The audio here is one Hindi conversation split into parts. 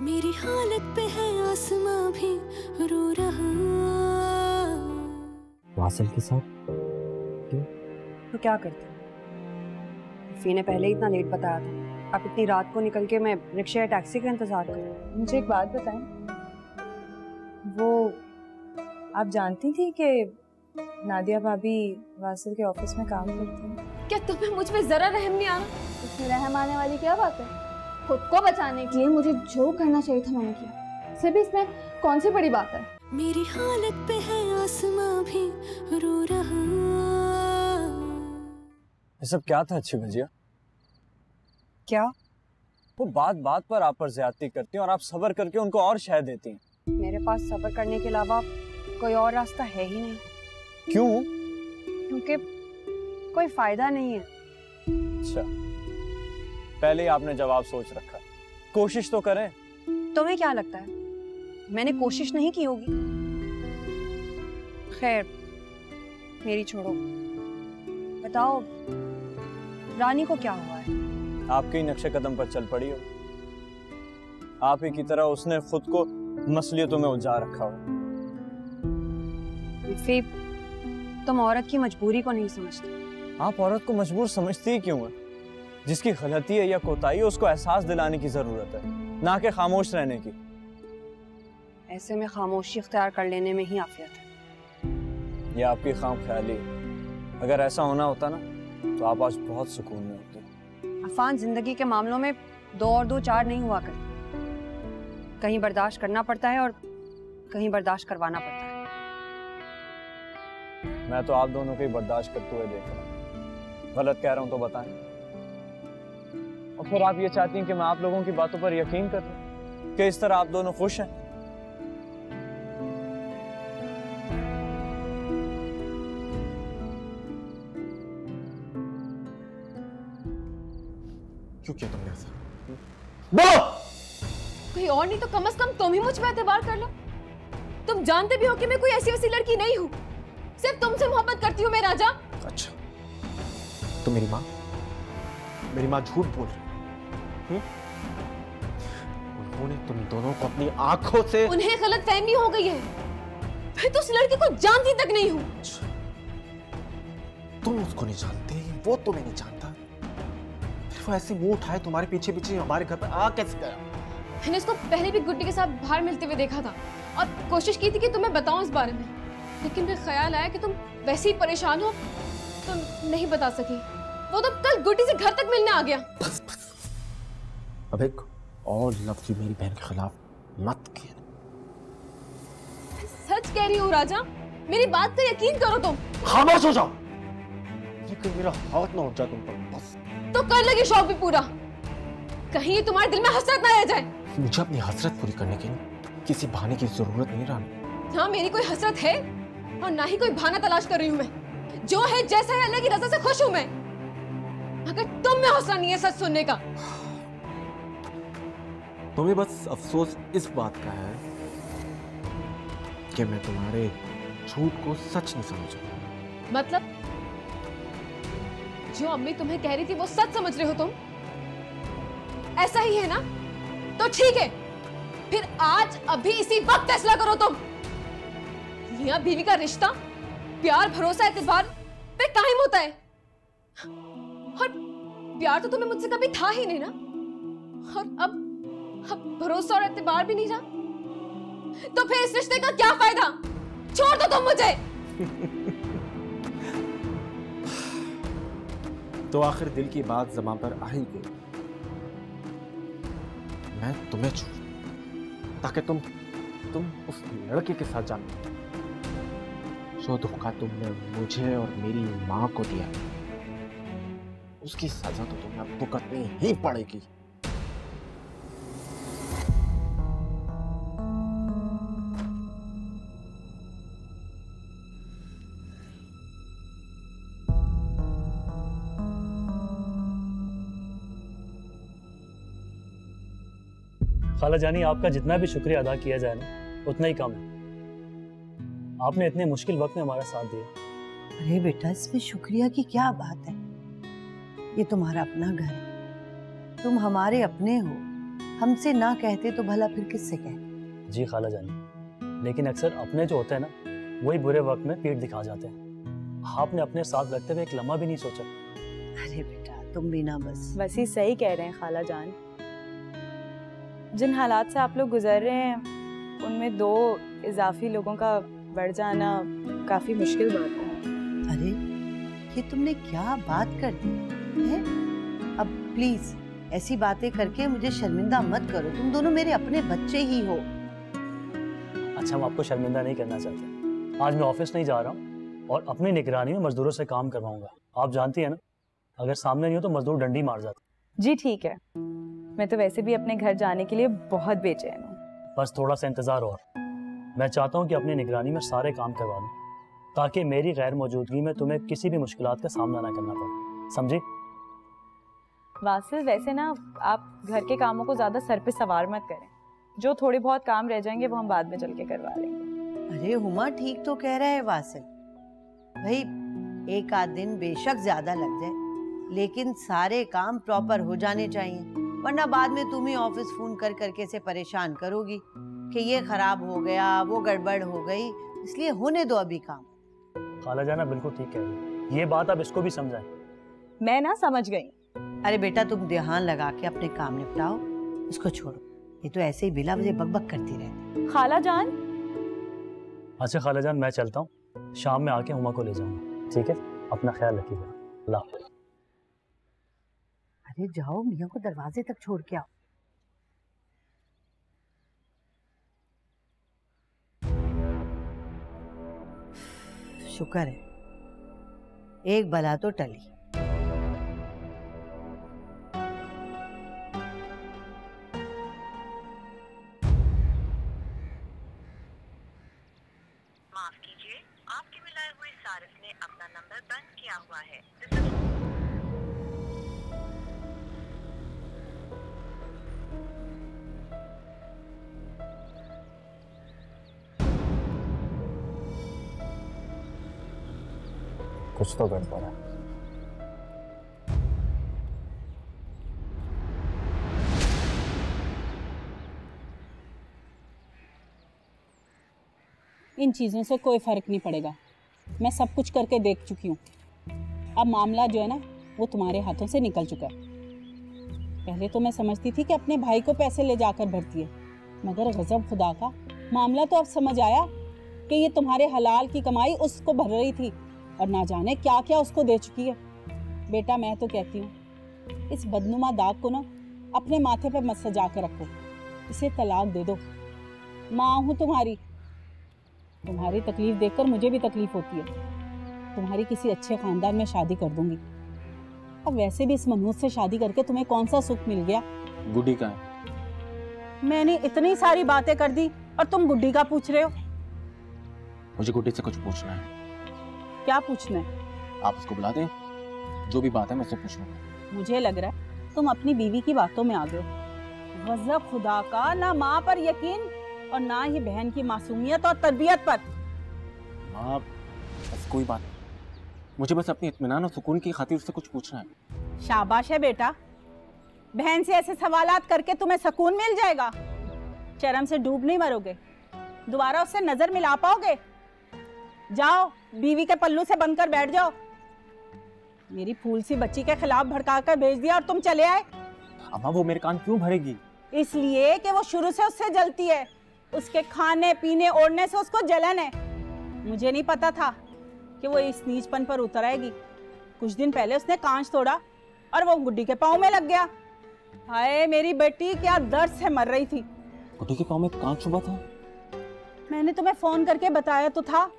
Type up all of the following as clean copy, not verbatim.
मेरी हालत पे है आसमां भी रो रहा। वासिल के साथ क्यों? तो क्या करते? फी ने पहले ही इतना लेट बताया था, अब इतनी रात को निकल के मैं रिक्शा या टैक्सी का इंतजार करूं? मुझे एक बात बताएं, वो आप जानती थी कि नादिया भाभी वासिल के ऑफिस में काम करती हैं? क्या तुम्हें मुझ पे जरा रहम नहीं आ रहा? इसमें रहम आने वाली क्या बात है? खुद को बचाने के लिए मुझे जो करना चाहिए था मैंने किया, सिर्फ इसमें कौन सी बड़ी बात है? मेरी हालत पे है आसमां भी रो रहा। ये सब क्या था अच्छी भजिया? क्या? वो बात बात पर आप पर ज्यादती करती हैं और आप सब्र करके उनको और शह देती हैं। मेरे पास सब्र करने के अलावा कोई और रास्ता है ही नहीं। क्यों? क्योंकि कोई फायदा नहीं है। अच्छा, पहले ही आपने जवाब सोच रखा। कोशिश तो करें। तुम्हें क्या लगता है मैंने कोशिश नहीं की होगी? खैर मेरी छोड़ो, बताओ रानी को क्या हुआ है? आपके ही नक्शे कदम पर चल पड़ी हो। आप ही की तरह उसने खुद को मसलियतों में उलझा रखा हो। फिर तुम औरत की मजबूरी को नहीं समझते। आप औरत को मजबूर समझती ही क्यों है? जिसकी गलती है या कोताही है उसको एहसास दिलाने की जरूरत है, ना कि खामोश रहने की। ऐसे में खामोशी इख्तियार कर लेने में ही आफियत है। ये आपकी खाम ख्याली है। अगर ऐसा होना होता ना तो आप आज बहुत सुकून में होते। अफान, जिंदगी के मामलों में 2 और 2 4 नहीं हुआ करती। कहीं बर्दाश्त करना पड़ता है और कहीं बर्दाश्त करवाना पड़ता है। मैं तो आप दोनों को ही बर्दाश्त करते हुए देख रहा हूँ। गलत कह रहा हूँ तो बताएं। और फिर आप ये चाहती हैं कि मैं आप लोगों की बातों पर यकीन कर लूं कि इस तरह आप दोनों खुश हैं? क्यों किया तुमने ऐसा? बोलो! कोई और नहीं तो कम से कम तुम ही मुझ पे एतबार कर लो। तुम जानते भी हो कि मैं कोई ऐसी वैसी लड़की नहीं हूँ, सिर्फ तुमसे मोहब्बत करती हूँ मैं राजा। अच्छा, तो मेरी माँ झूठ बोल रही है? उन्होंने तुम दोनों को अपनी आंखों से, उन्हें गलतफहमी हो गई है। मैं तो उस लड़की को जानती तक नहीं हूँ। तुम उसको नहीं जानते, वो तुम्हें नहीं जानता, फिर वो ऐसे मुंह उठाए तुम्हारे पीछे पीछे हमारे घर पर आ कैसे गया? मैंने उसको पहले भी गुड्डी के साथ बाहर मिलते हुए देखा था और कोशिश की थी कि तुम्हें बताऊं इस बारे में, लेकिन फिर ख्याल आया कि तुम वैसे ही परेशान हो तो नहीं बता सकी। वो तो कल गुड्डी से घर तक मिलने आ गया। बस बस, अब एक और लफ्ज़ मेरी बहन के खिलाफ मत कहना। सच कह रही हूँ राजा, मेरी बात पर यकीन करो तुम। खामोश हो जाओ, लेकिन मेरा हाथ ना उठ जाए तुम पर बस। तो कर लगे शौक भी पूरा, कहीं ये तुम्हारे दिल में हसरत ना रह जाए। मुझे अपनी हसरत पूरी करने के लिए किसी बहाने की जरूरत नहीं रानी। हाँ, मेरी कोई हसरत है और ना ही कोई बहाना तलाश कर रही हूँ मैं। जो है जैसा है अल्लाह की रज़ा से खुश हूँ मैं। अगर तुम में हौसला नहीं है सच सुनने का, तुम्हें बस अफसोस इस बात का है कि मैं तुम्हारे झूठ को सच नहीं समझा। मतलब जो अम्मी तुम्हें कह रही थी वो सच समझ रहे हो तुम? ऐसा ही है ना? तो ठीक है, फिर आज अभी इसी वक्त फैसला करो तुम। मियां बीवी का रिश्ता प्यार, भरोसा, एतबार पे कायम होता है और प्यार तो तुम्हें मुझसे कभी था ही नहीं ना, और अब भरोसा और एतबार भी नहीं रहा, तो फिर इस रिश्ते का क्या फायदा? छोड़ दो तुम मुझे। तो आखिर दिल की बात ज़बान पर आ ही गई। मैं तुम्हें छोड़ ताकि तुम उस लड़के के साथ जानो। जो धोखा तुमने मुझे और मेरी माँ को दिया, उसकी सजा तो तुम्हें अब भुगतनी ही पड़ेगी। खाला जानी, आपका जितना भी शुक्रिया अदा किया जाए ना उतना ही कम है। आपने इतने मुश्किल वक्त में हमारा साथ दिया। अरे बेटा, इसमें शुक्रिया की क्या बात है? ये तुम्हारा अपना घर है, तुम हमारे अपने हो, हमसे ना कहते तो भला फिर किससे कहते? जी खाला जानी, लेकिन अक्सर अपने जो होते हैं ना वही बुरे वक्त में पीठ दिखा जाते हैं। आपने अपने साथ रखते हुए एक लम्हा भी नहीं सोचा। अरे बेटा तुम भी ना बस। वसी सही कह रहे हैं खाला जान। जिन हालात से आप लोग गुजर रहे हैं उनमें 2 इजाफी लोगों का बढ़ जाना काफी मुश्किल बात है। अरे ये तुमने क्या बात कर दी है? अब प्लीज ऐसी बातें करके मुझे शर्मिंदा मत करो। तुम दोनों मेरे अपने बच्चे ही हो। अच्छा, हम आपको शर्मिंदा नहीं करना चाहते। आज मैं ऑफिस नहीं जा रहा हूँ और अपनी निगरानी में मजदूरों से काम करवाऊंगा। आप जानती है ना, अगर सामने नहीं हो तो मजदूर डंडी मार जाते। जी ठीक है, मैं तो वैसे भी अपने घर जाने के लिए बहुत बेचैन हूँ। बस थोड़ा सा इंतजार और। मैं चाहता हूँ कि अपनी निगरानी में सारे काम करवा लूँ ताकि मेरी गैर मौजूदगी में तुम्हें किसी भी मुश्किलात का सामना ना करना पड़े, समझी? वासिल वैसे ना आप घर के कामों को ज्यादा सर पे सवार मत करें। जो थोड़े बहुत काम रह जाएंगे वो हम बाद में चल के करवा लेंगे। अरे हुमा ठीक तो कह रहा है वासिल भाई, 1 आध दिन बेशक ज्यादा लग जाए लेकिन सारे काम प्रॉपर हो जाने चाहिए, वरना बाद में तुम ही ऑफिस फोन कर करके से परेशान करोगी कि ये खराब हो गया, वो गड़बड़ हो गई। इसलिए होने दो अभी काम। खाला जाना बिल्कुल ठीक कह रही है, ये बात आप इसको भी समझाएं। मैं ना समझ गई। अरे बेटा तुम ध्यान लगा के अपने काम निपटाओ, इसको छोड़ो। ये तो ऐसे ही बिला वजह बकबक करती रहती। खाला जान। अच्छा खाला जान, मैं चलता हूँ, शाम में आके हुमा को ले जाऊंगा, ठीक है? अपना ख्याल रखिएगा। अल्लाह हाफ़िज़। अरे जाओ मियाँ को दरवाजे तक छोड़ के आओ। शुक्र है एक बला तो टली। माफ कीजिए, आपके मिलाए हुए सारिफ ने अपना नंबर बंद किया हुआ है। कुछ तो गड़बड़ है। इन चीज़ों से कोई फ़र्क नहीं पड़ेगा, मैं सब कुछ करके देख चुकी हूँ। अब मामला जो है ना वो तुम्हारे हाथों से निकल चुका है। पहले तो मैं समझती थी कि अपने भाई को पैसे ले जाकर भरती है, मगर गज़ब खुदा का, मामला तो अब समझ आया कि ये तुम्हारे हलाल की कमाई उसको भर रही थी और ना जाने क्या क्या उसको दे चुकी है। बेटा मैं तो कहती हूँ इस बदनुमा दाग को ना अपने माथे पर मत सजा कर रखो, इसे तलाक दे दो। माँ हूँ तुम्हारी, तुम्हारी तकलीफ देखकर मुझे भी तकलीफ होती है। तुम्हारी किसी अच्छे खानदान में शादी कर दूंगी। अब वैसे भी इस मनहूस से शादी करके तुम्हें कौन सा सुख मिल गया? गुड्डी का है। मैंने इतनी सारी बातें कर दी और तुम गुड्डी का पूछ रहे हो? मुझे गुड्डी से कुछ पूछना है। क्या पूछना है? आप उसको बुला दें, जो भी बात है मैं उससे पूछ लूंगा। मुझे लग रहा है तुम अपनी बीवी की बातों में आ गए हो। गज़ब खुदा का, ना माँ पर यकीन और ना ही बहन की मासूमियत और तरबियत पर। माँ बस कोई बात नहीं, मुझे बस अपनी इत्मीनान और सुकून की खातिर उससे कुछ पूछना है। शाबाश है बेटा, बहन से ऐसे सवालात करके तुम्हें सुकून मिल जाएगा। शर्म से डूब नहीं मरोगे, दोबारा उससे नजर मिला पाओगे? जाओ बीवी के पल्लू से बनकर बैठ जाओ। मेरी फूल सी बच्ची के खिलाफ भड़का कर भेज दिया और तुम चले आए। अम्मा वो मेरे कान क्यों भरेगी? इसलिए कि वो शुरू से उससे जलती है, उसके खाने पीने ओढ़ने से उसको जलन है। मुझे नहीं पता था कि वो इस नीचपन पर उतर आएगी। कुछ दिन पहले उसने कांच तोड़ा और वो गुड्डी के पाँव में लग गया। हाय मेरी बेटी क्या दर्द से मर रही थी। गुड्डी के पाँव में कांच चुभा था? मैंने तुम्हें फोन करके बताया तो था।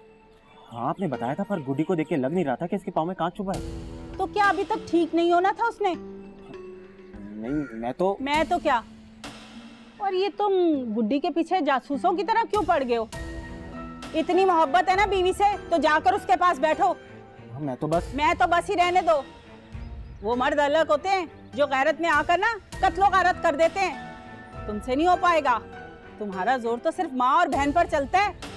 हाँ आपने बताया था, पर गुड्डी को देख के लग नहीं रहा था कि इसके पाँव में कांच चुभा है। तो क्या अभी तक ठीक नहीं होना था उसने? नहीं मैं तो क्या? और ये तुम गुड्डी के पीछे जासूसों की तरह क्यों पड़ गए हो? इतनी मोहब्बत है ना बीवी से तो जाकर उसके पास बैठो। मैं तो बस ही रहने दो। वो मर्द अलग होते हैं जो गैरत में आकर ना कत्लो गारत कर देते हैं। तुमसे नहीं हो पाएगा, तुम्हारा जोर तो सिर्फ माँ और बहन पर चलता है।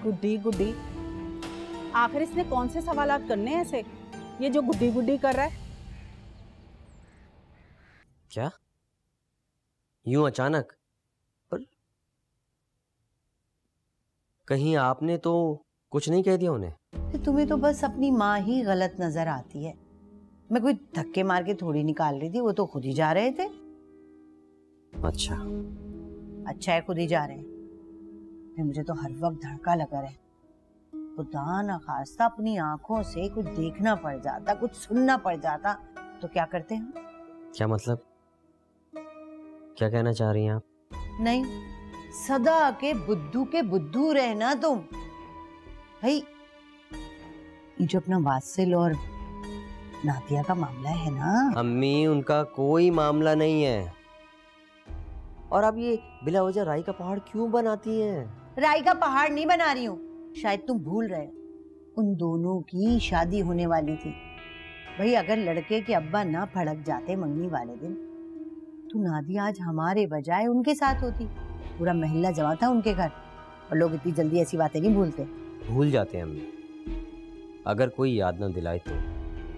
गुड्डी गुड्डी आखिर इसने कौन से सवालात करने हैं ऐसे, ये जो गुड्डी गुड्डी कर रहा है? क्या यूं अचानक? पर कहीं आपने तो कुछ नहीं कह दिया उन्हें? तुम्हें तो बस अपनी माँ ही गलत नजर आती है। मैं कोई धक्के मार के थोड़ी निकाल रही थी, वो तो खुद ही जा रहे थे। अच्छा है, खुद ही जा रहे हैं। मुझे तो हर वक्त धड़का लगा रहे, खुदा ना खास्ता अपनी आंखों से कुछ देखना पड़ जाता, कुछ सुनना पड़ जाता तो क्या करते हम? क्या मतलब, क्या कहना चाह रही हैं आप? नहीं, सदा के बुद्धू रहना तुम। भाई ये जो अपना वासिल और नादिया का मामला है ना। अम्मी, उनका कोई मामला नहीं है। और अब ये बिला वजह राई का पहाड़ क्यों बनाती हैं? राई का पहाड़ नहीं बना रही हूँ, शायद तुम भूल रहे हो, उन दोनों की शादी होने वाली थी। भाई अगर लड़के के अब्बा ना भड़क जाते मंगनी वाले दिन, तो नादिया आज हमारे बजाय उनके साथ होती। पूरा महल्ला जमा था उनके घर, और लोग इतनी जल्दी ऐसी बातें नहीं भूलते। भूल जाते हैं अम्मी, अगर कोई याद ना दिलाए तो।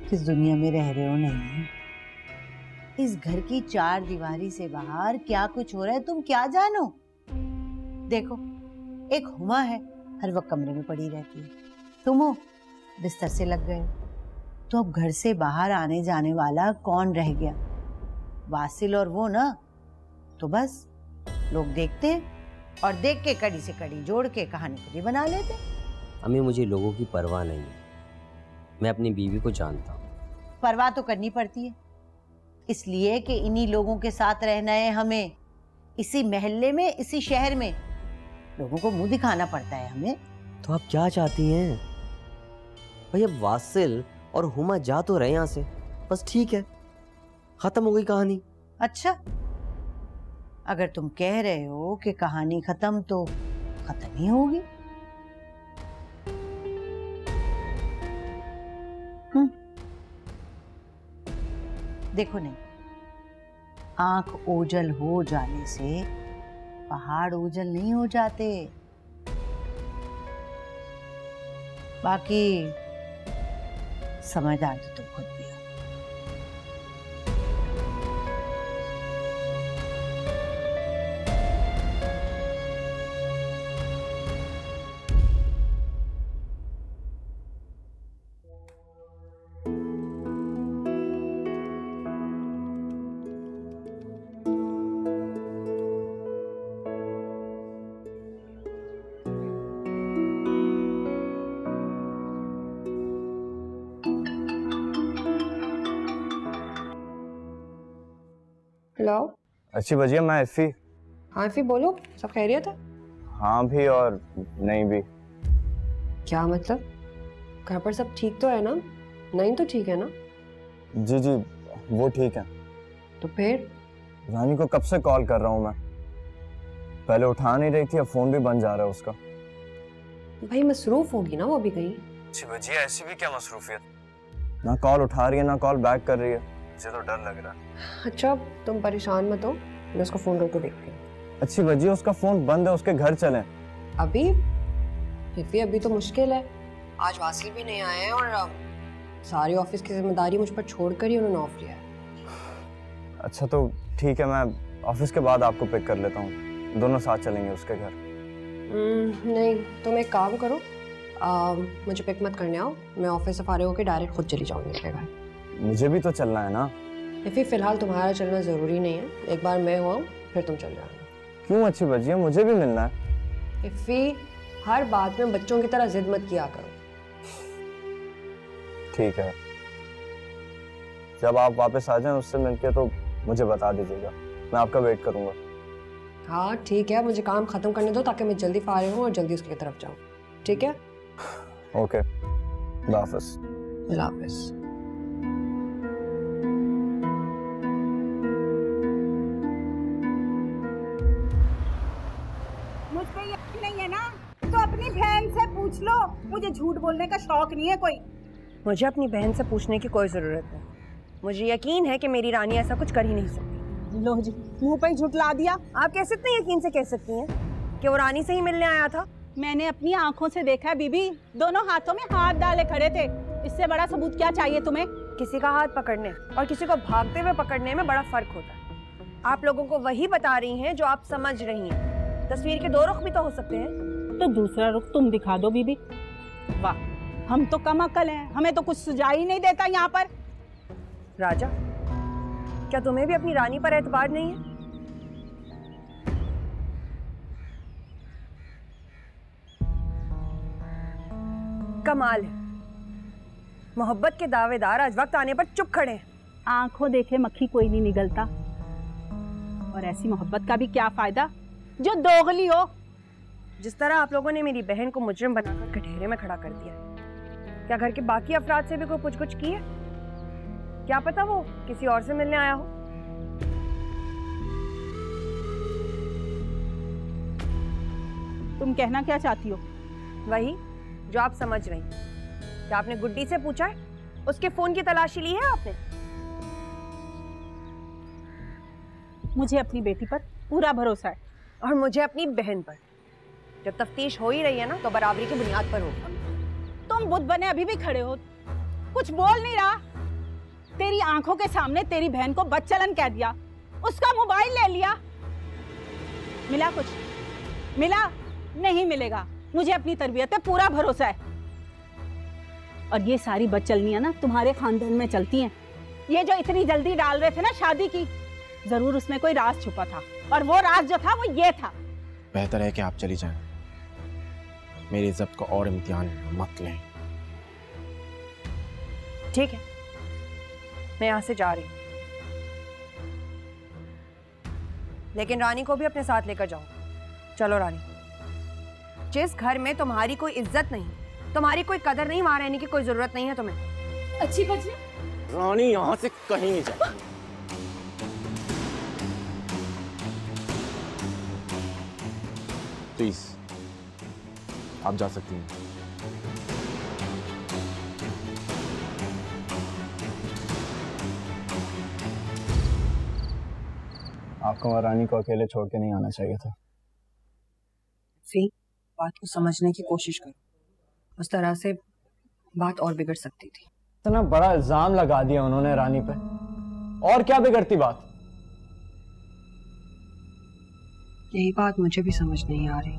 किस दुनिया में रह रहे हो? नहीं, इस घर की चार दीवारी से बाहर क्या कुछ हो रहा है तुम क्या जानो? देखो, एक हुमा है, हर वक्त कमरे में पड़ी रहती है। तुम हो, बिस्तर से लग गए हो। तो अब घर से बाहर आने जाने वाला कौन रह गया? वासिल और वो ना। तो बस लोग देखते हैं, और देख के कड़ी से कड़ी जोड़ के कहानी खुद ही बना लेते। अम्मी, मुझे लोगों की परवाह नहीं है, मैं अपनी बीवी को जानता हूँ। परवाह तो करनी पड़ती है, इसलिए कि इन्हीं लोगों के साथ रहना है हमें, इसी महल्ले में, इसी शहर में। लोगों को मुंह दिखाना पड़ता है हमें। तो आप क्या चाहती हैं? भाई अब वासिल और हुमा जा तो रहे यहाँ से, बस ठीक है, खत्म हो गई कहानी। अच्छा, अगर तुम कह रहे हो कि कहानी खत्म, तो खत्म ही होगी। देखो नहीं, आंख ओझल हो जाने से पहाड़ ओझल नहीं हो जाते। बाकी समझदार तो तुम खुद भी हो। हेलो। अच्छी बजिया, मैं इफ़ी। हाँ इफ़ी, बोलो, सब खैरियत है? हाँ भी और नहीं भी। क्या मतलब? घर पर सब ठीक तो है ना? नहीं तो ठीक है ना? जी जी, वो ठीक है। तो फिर? रानी को कब से कॉल कर रहा हूँ मैं, पहले उठा नहीं रही थी, अब फोन भी बंद जा रहा है उसका। भाई मसरूफ होगी ना वो भी कहीं। अच्छी बजिया, ऐसी भी क्या मसरूफियत, ना कॉल उठा रही है ना कॉल बैक कर रही है, मुझे तो डर लग रहा है। अच्छा तुम परेशान मत हो, मैं उसको फोन करके देखती हूँ। अच्छी बजिया, उसका फोन बंद है, उसके घर चलें। अभी? अभी तो मुश्किल है, आज वासिल भी नहीं आए हैं और सारी ऑफिस की जिम्मेदारी मुझ पर छोड़कर ही उन्होंने ऑफ लिया है। अच्छा तो ठीक है, मैं ऑफिस के बाद आपको पिक कर लेता हूँ, दोनों साथ चलेंगे उसके घर। नहीं, तुम एक काम करो, मुझे पिक मत करने आओ, मैं ऑफिस से फारिग होकर डायरेक्ट खुद चली जाऊंगी उसके घर। मुझे भी तो चलना है ना। फिलहाल तुम्हारा चलना जरूरी नहीं है, एक बार मैं हुआ फिर तुम चल जाना। क्यों अच्छी बजिया, मुझे भी मिलना है। इफ़ी, हर बात में बच्चों की तरह जिद मत किया करो। ठीक है, जब आप वापस आ जाएं उससे मिलके तो मुझे बता दीजिएगा, मैं आपका वेट करूंगा। हाँ ठीक है, मुझे काम खत्म करने दो ताकि मैं जल्दी फारिग हूँ और जल्दी उसकी तरफ जाऊँ। ठीक है? ओके, अल्लाह हाफ़िज़। अल्लाह हाफ़िज़। मुझ पे यकीन नहीं है ना तो अपनी बहन से पूछ लो, मुझे झूठ बोलने का शौक नहीं है कोई। मुझे अपनी बहन से पूछने की कोई ज़रूरत नहीं, मुझे यकीन है कि मेरी रानी ऐसा कुछ कर ही नहीं सकती। लो जी, मुंह पे ही झुठला दिया। आप कैसे इतने यकीन से कह सकती हैं कि वो रानी से ही मिलने आया था? मैंने अपनी आंखों से देखा है बीबी, दोनों हाथों में हाथ डाले खड़े थे। इससे बड़ा सबूत क्या चाहिए तुम्हें? किसी का हाथ पकड़ने और किसी को भागते हुए पकड़ने में बड़ा फर्क होता है। आप लोगों को वही बता रही हैं जो आप समझ रही हैं। तस्वीर के दो रुख भी तो हो सकते हैं। तो दूसरा रुख तुम दिखा दो बीबी। वाह, हम तो कम अकल हैं, हमें तो कुछ सुझाव ही नहीं देता यहाँ पर। राजा, क्या तुम्हें भी अपनी रानी पर एतबार नहीं है? कमाल है, मोहब्बत के दावेदार आज वक्त आने पर चुप खड़े हैं। आंखों देखे मक्खी कोई नहीं निगलता, और ऐसी मोहब्बत का भी क्या फायदा जो दोगली हो। जिस तरह आप लोगों ने मेरी बहन को मुजरिम बनाकर कटहरे में खड़ा कर दिया, क्या घर के बाकी अफराद से भी कोई पूछ-गुछ की है? क्या पता वो किसी और से मिलने आया हो। तुम कहना क्या चाहती हो? वही जो आप समझ रही। क्या आपने गुड्डी से पूछा है? उसके फोन की तलाशी ली है आपने? मुझे अपनी बेटी पर पूरा भरोसा है। और मुझे अपनी बहन पर। जब तफ्तीश हो ही रही है ना, तो बराबरी की बुनियाद पर होगी। तुम बुद्ध बने अभी भी खड़े हो, कुछ बोल नहीं रहा। तेरी आंखों के सामने तेरी बहन को बदचलन कह दिया, उसका मोबाइल ले लिया। मिला कुछ? मिला? नहीं मिलेगा। मुझे अपनी तरबियत पे पूरा भरोसा है। और ये सारी बदचलनियां ना तुम्हारे खानदान में चलती हैं। ये जो इतनी जल्दी डाल रहे थे ना शादी की, जरूर उसमें कोई राज छुपा था, और वो राज जो था वो ये था। बेहतर है कि आप चली जाएं। मेरी इज्जत को और इम्तिहान मत लें। ठीक है, मैं यहाँ से जा रही हूँ, लेकिन रानी को भी अपने साथ लेकर जाओ। चलो रानी। जिस घर में तुम्हारी कोई इज्जत नहीं, तुम्हारी कोई कदर नहीं, वहां रहने की कोई जरूरत नहीं है तुम्हें। अच्छी बच्ची रानी यहाँ से कहीं नहीं जाए। प्लीज आप जा सकती हैं। आपको रानी को अकेले छोड़ के नहीं आना चाहिए था। सी, बात को समझने की कोशिश करो, उस तरह से बात और बिगड़ सकती थी। इतना बड़ा इल्जाम लगा दिया उन्होंने रानी पे, और क्या बिगड़ती बात? यही बात मुझे भी समझ नहीं आ रही।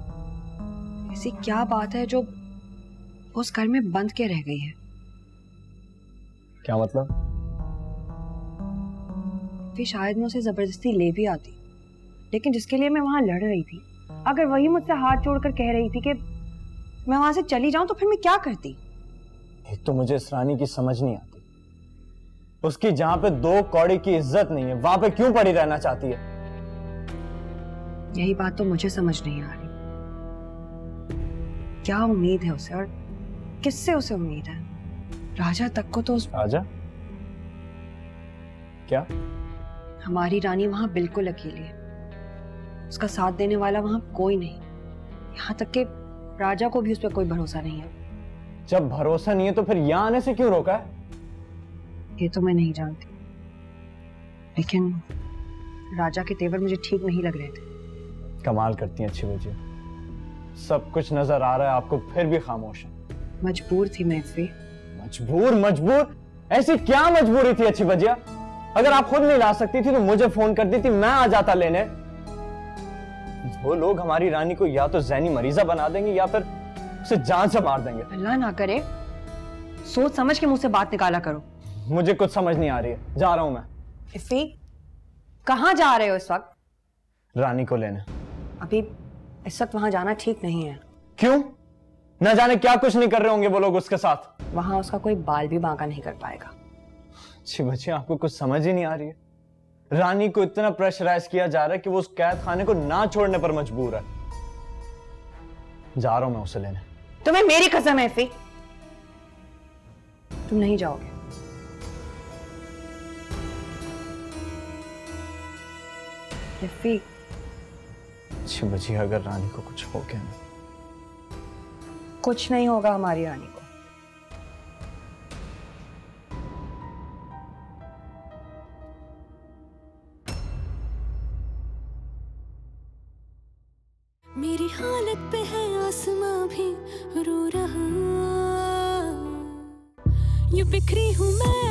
ऐसी क्या बात है जो उस घर में बंद के रह गई है? क्या मतलब? फिर शायद मैं उसे जबरदस्ती ले भी आती, लेकिन जिसके लिए मैं वहां लड़ रही थी, अगर वही मुझसे हाथ जोड़कर कह रही थी कि मैं वहां से चली जाऊं, तो फिर मैं क्या करती? एक तो मुझे इस रानी की समझ नहीं आती, उसकी जहां पे दो कौड़ी की इज्जत नहीं है, वहां पे क्यों पड़ी रहना चाहती है? यही बात तो मुझे समझ नहीं आ रही। क्या उम्मीद है उसे, और किससे उसे उम्मीद है? राजा तक को तो राजा? क्या? हमारी रानी वहां बिल्कुल अकेली है, उसका साथ देने वाला वहां कोई नहीं। यहाँ तक कि राजा को भी उस पर कोई भरोसा नहीं है। जब भरोसा नहीं है तो फिर यहाँ आने से क्यों रोका है? ये तो मैं नहीं जानती, लेकिन राजा के तेवर मुझे ठीक नहीं लग रहे थे। कमाल करती हैं अच्छी बच्ची, सब कुछ नजर आ रहा है आपको, फिर भी खामोश है। मजबूर थी मैं इफ़ी। मजबूर? मजबूर? ऐसी क्या मजबूरी थी अच्छी बजिया? अगर आप खुद नहीं ला सकती थी तो मुझे फोन कर देती, मैं आ जाता लेने। वो लोग हमारी रानी को या तो ज़हनी मरीजा बना देंगे या फिर उसे जान से मार देंगे। अल्लाह ना करे, सोच समझ के मुंह से बात निकाला करो। मुझे कुछ समझ नहीं आ रही है, जा रहा हूं मैं। इफ़ी, कहाँ जा रहे हो इस वक्त? रानी को लेने। अभी इस वक्त वहां जाना ठीक नहीं है। क्यों? न जाने क्या कुछ नहीं कर रहे होंगे वो लोग उसके साथ। वहां उसका कोई बाल भी बांका नहीं कर पाएगा। अच्छी बच्ची, आपको कुछ समझ ही नहीं आ रही है। रानी को इतना प्रेशराइज किया जा रहा है कि वो उस कैद खाने को ना छोड़ने पर मजबूर है। जा रहा हूं मैं उसे लेने। तुम्हें मेरी कसम है इफ़ी, तुम नहीं जाओगे। इफ़ी, अच्छी बच्ची, अगर रानी को कुछ हो गया ना। कुछ नहीं होगा हमारी रानी को। मेरी हालत पे है आसमां भी रो रहा। यूं बिखरी हूँ मैं